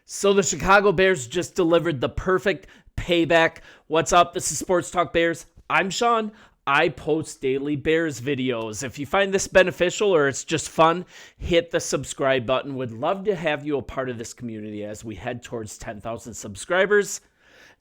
So the Chicago Bears just delivered the perfect payback. What's up? This is Sports Talk Bears. I'm Sean. I post daily Bears videos. If you find this beneficial or it's just fun, hit the subscribe button. Would love to have you a part of this community as we head towards 10,000 subscribers.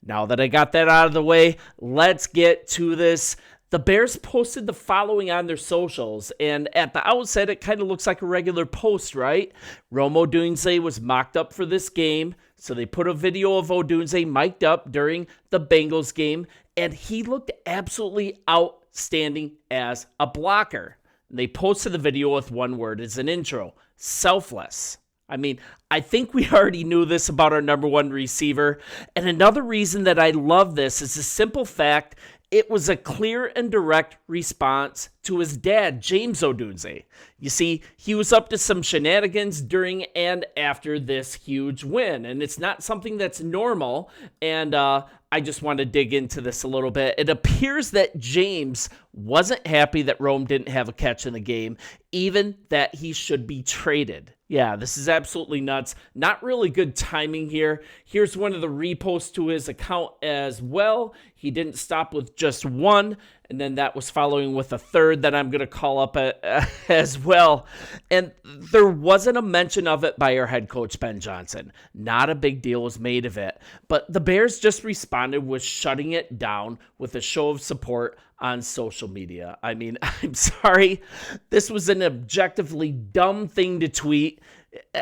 Now that I got that out of the way, let's get to this. The Bears posted the following on their socials, and at the outset, it kind of looks like a regular post, right? Rome Odunze was mocked up for this game, so they put a video of Odunze mic'd up during the Bengals game, and he looked absolutely outstanding as a blocker. And they posted the video with one word as an intro: selfless. I mean, I think we already knew this about our number one receiver, and another reason that I love this is the simple fact it was a clear and direct response to his dad, James Odunze. You see, he was up to some shenanigans during and after this huge win, and it's not something that's normal, and I just want to dig into this a little bit. It appears that James wasn't happy that Rome didn't have a catch in the game, even that he should be traded. Yeah, this is absolutely nuts. Not really good timing here. Here's one of the reposts to his account as well. He didn't stop with just one, and then that was following with a third that I'm going to call up as well. And there wasn't a mention of it by our head coach, Ben Johnson. Not a big deal was made of it. But the Bears just responded with shutting it down with a show of support on social media. I mean, I'm sorry. This was an objectively dumb thing to tweet.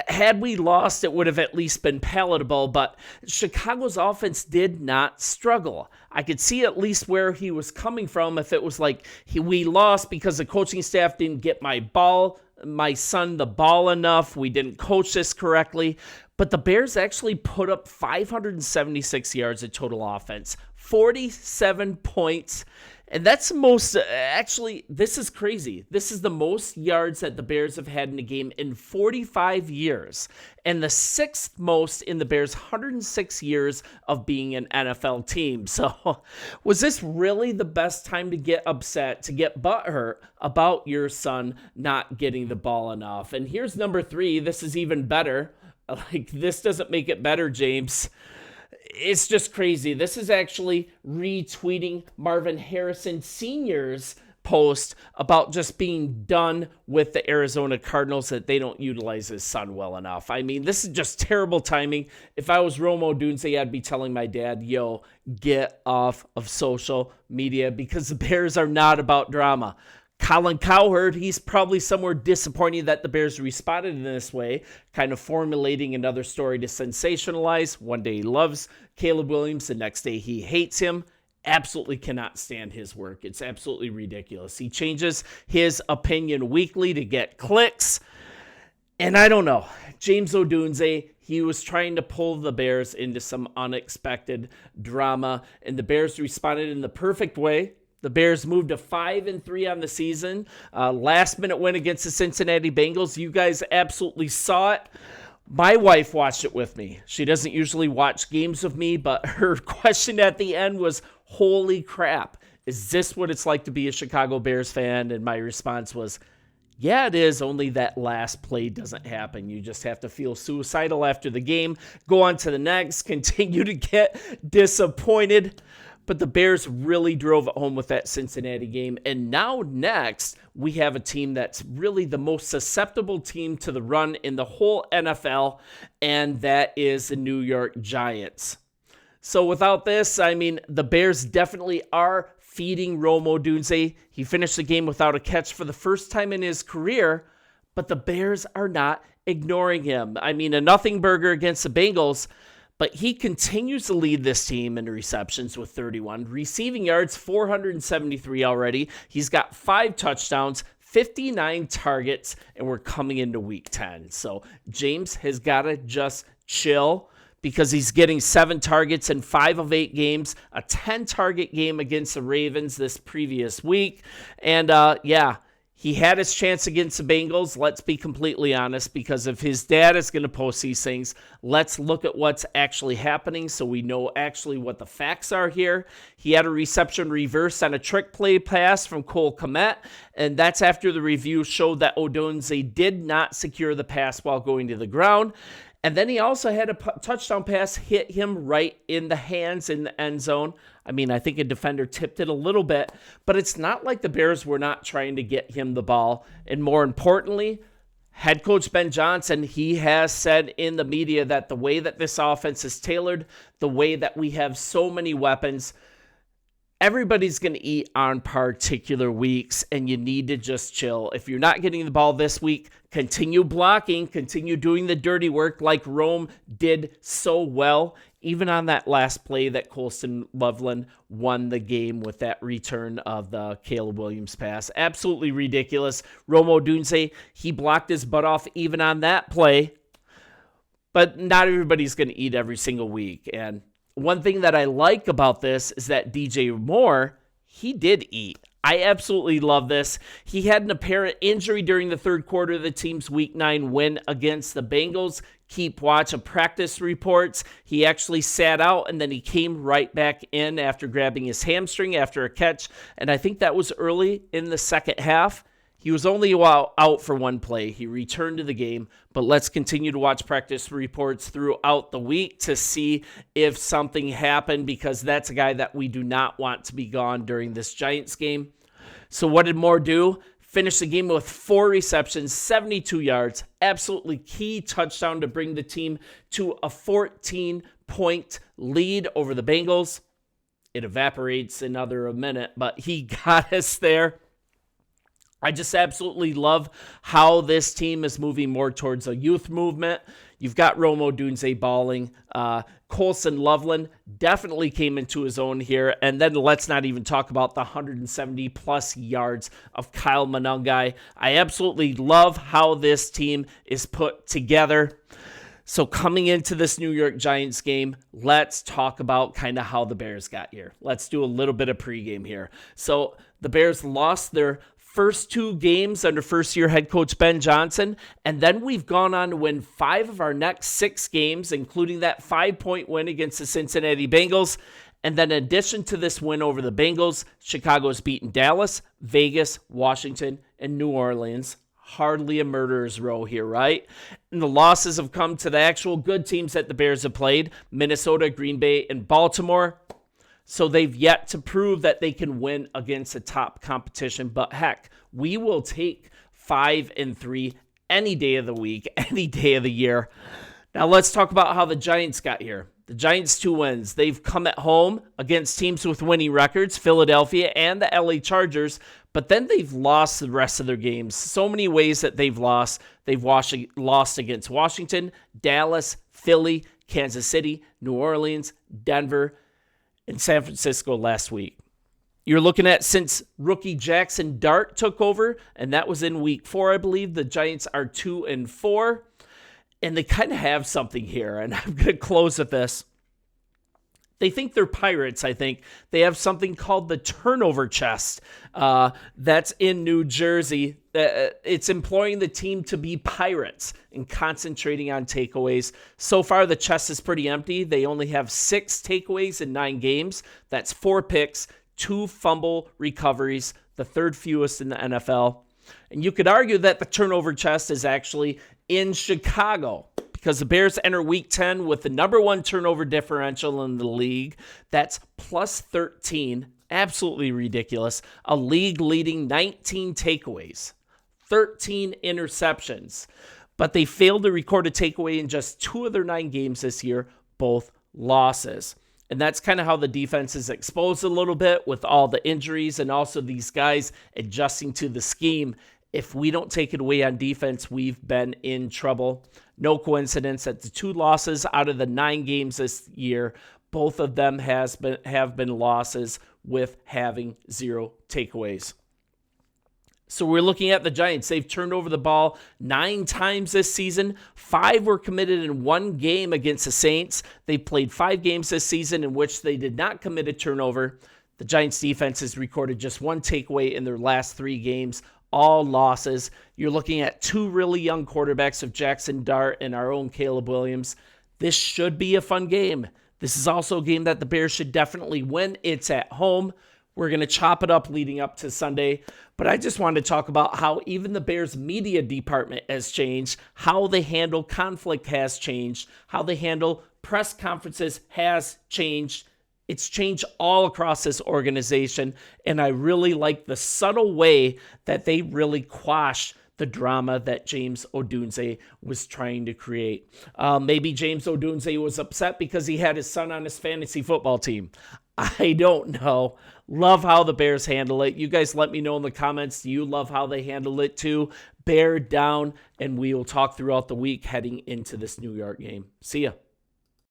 Had we lost, it would have at least been palatable, but Chicago's offense did not struggle. I could see at least where he was coming from if it was like we lost because the coaching staff didn't get my son the ball enough. We didn't coach this correctly. But the Bears actually put up 576 yards of total offense, 47 points. And that's the most, actually, this is crazy. This is the most yards that the Bears have had in a game in 45 years. And the sixth most in the Bears' 106 years of being an NFL team. So was this really the best time to get upset, to get butthurt about your son not getting the ball enough? And here's number 3. This is even better. Like, this doesn't make it better, James. It's just crazy. This is actually retweeting Marvin Harrison Sr.'s post about just being done with the Arizona Cardinals, that they don't utilize his son well enough. I mean, this is just terrible timing. If I was Rome Odunze, I'd be telling my dad, yo, get off of social media, because the Bears are not about drama. Colin Cowherd, he's probably somewhere disappointed that the Bears responded in this way, kind of formulating another story to sensationalize. One day he loves Caleb Williams, the next day he hates him. Absolutely cannot stand his work. It's absolutely ridiculous. He changes his opinion weekly to get clicks. And I don't know. James Odunze, he was trying to pull the Bears into some unexpected drama, and the Bears responded in the perfect way. The Bears moved to 5-3 on the season. Last-minute win against the Cincinnati Bengals. You guys absolutely saw it. My wife watched it with me. She doesn't usually watch games with me, but her question at the end was, holy crap, is this what it's like to be a Chicago Bears fan? And my response was, yeah, it is, only that last play doesn't happen. You just have to feel suicidal after the game, go on to the next, continue to get disappointed. But the Bears really drove it home with that Cincinnati game. And now next, we have a team that's really the most susceptible team to the run in the whole NFL, and that is the New York Giants. So without this, I mean, the Bears definitely are feeding Rome Odunze. He finished the game without a catch for the first time in his career, but the Bears are not ignoring him. I mean, a nothing burger against the Bengals, but he continues to lead this team in receptions with 31. Receiving yards, 473 already. He's got 5 touchdowns, 59 targets, and we're coming into week 10. So James has got to just chill, because he's getting 7 targets in 5 of 8 games, a 10-target game against the Ravens this previous week. And, he had his chance against the Bengals, let's be completely honest, because if his dad is going to post these things, let's look at what's actually happening so we know actually what the facts are here. He had a reception reverse on a trick play pass from Cole Kmet, and that's after the review showed that Odunze did not secure the pass while going to the ground. And then he also had a touchdown pass hit him right in the hands in the end zone. I mean, I think a defender tipped it a little bit, but it's not like the Bears were not trying to get him the ball. And more importantly, head coach Ben Johnson, he has said in the media that the way that this offense is tailored, the way that we have so many weapons, everybody's going to eat on particular weeks, and you need to just chill. If you're not getting the ball this week, continue blocking, continue doing the dirty work like Rome did so well, even on that last play that Colston Loveland won the game with that return of the Caleb Williams pass. Absolutely ridiculous. Rome Odunze, he blocked his butt off even on that play, but not everybody's going to eat every single week. And one thing that I like about this is that DJ Moore, he did eat. I absolutely love this. He had an apparent injury during the third quarter of the team's Week 9 win against the Bengals. Keep watch of practice reports. He actually sat out and then he came right back in after grabbing his hamstring after a catch. And I think that was early in the second half. He was only out for one play. He returned to the game, but let's continue to watch practice reports throughout the week to see if something happened, because that's a guy that we do not want to be gone during this Giants game. So what did Moore do? Finished the game with 4 receptions, 72 yards, absolutely key touchdown to bring the team to a 14-point lead over the Bengals. It evaporates in another minute, but he got us there. I just absolutely love how this team is moving more towards a youth movement. You've got Rome Odunze balling. Colston Loveland definitely came into his own here. And then let's not even talk about the 170-plus yards of Kyle Monangai. I absolutely love how this team is put together. So coming into this New York Giants game, let's talk about kind of how the Bears got here. Let's do a little bit of pregame here. So the Bears lost their first 2 games under first-year head coach Ben Johnson, and then we've gone on to win 5 of our next 6 games, including that 5-point win against the Cincinnati Bengals. And then in addition to this win over the Bengals, Chicago's beaten Dallas, Vegas, Washington, and New Orleans. Hardly a murderer's row here, right? And the losses have come to the actual good teams that the Bears have played: Minnesota, Green Bay, and Baltimore. So they've yet to prove that they can win against a top competition. But heck, we will take 5-3 any day of the week, any day of the year. Now let's talk about how the Giants got here. The Giants' 2 wins. They've come at home against teams with winning records, Philadelphia and the LA Chargers, but then they've lost the rest of their games. So many ways that they've lost. They've lost against Washington, Dallas, Philly, Kansas City, New Orleans, Denver, in San Francisco last week. You're looking at, since rookie Jackson Dart took over, and that was in week 4, I believe, the Giants are 2-4, and they kind of have something here, and I'm going to close with this. They think they're pirates, I think. They have something called the turnover chest that's in New Jersey. It's employing the team to be pirates and concentrating on takeaways. So far, the chest is pretty empty. They only have 6 takeaways in 9 games. That's 4 picks, 2 fumble recoveries, the 3rd fewest in the NFL. And you could argue that the turnover chest is actually in Chicago, because the Bears enter Week 10 with the number 1 turnover differential in the league. That's plus 13. Absolutely ridiculous. A league-leading 19 takeaways, 13 interceptions. But they failed to record a takeaway in just 2 of their 9 games this year, both losses. And that's kind of how the defense is exposed a little bit with all the injuries and also these guys adjusting to the scheme. If we don't take it away on defense, we've been in trouble. No coincidence that the 2 losses out of the 9 games this year, both of them have been losses with having 0 takeaways. So we're looking at the Giants. They've turned over the ball 9 times this season. 5 were committed in 1 game against the Saints. They played 5 games this season in which they did not commit a turnover. The Giants defense has recorded just 1 takeaway in their last 3 games. All losses. You're looking at 2 really young quarterbacks of Jackson Dart and our own Caleb Williams. This should be a fun game. This is also a game that the Bears should definitely win. It's at home. We're going to chop it up leading up to Sunday. But I just wanted to talk about how even the Bears media department has changed, how they handle conflict has changed, how they handle press conferences has changed. It's changed all across this organization, and I really like the subtle way that they really quash the drama that James Odunze was trying to create. Maybe James Odunze was upset because he had his son on his fantasy football team. I don't know. Love how the Bears handle it. You guys let me know in the comments. Do you love how they handle it too? Bear down, and we will talk throughout the week heading into this New York game. See ya.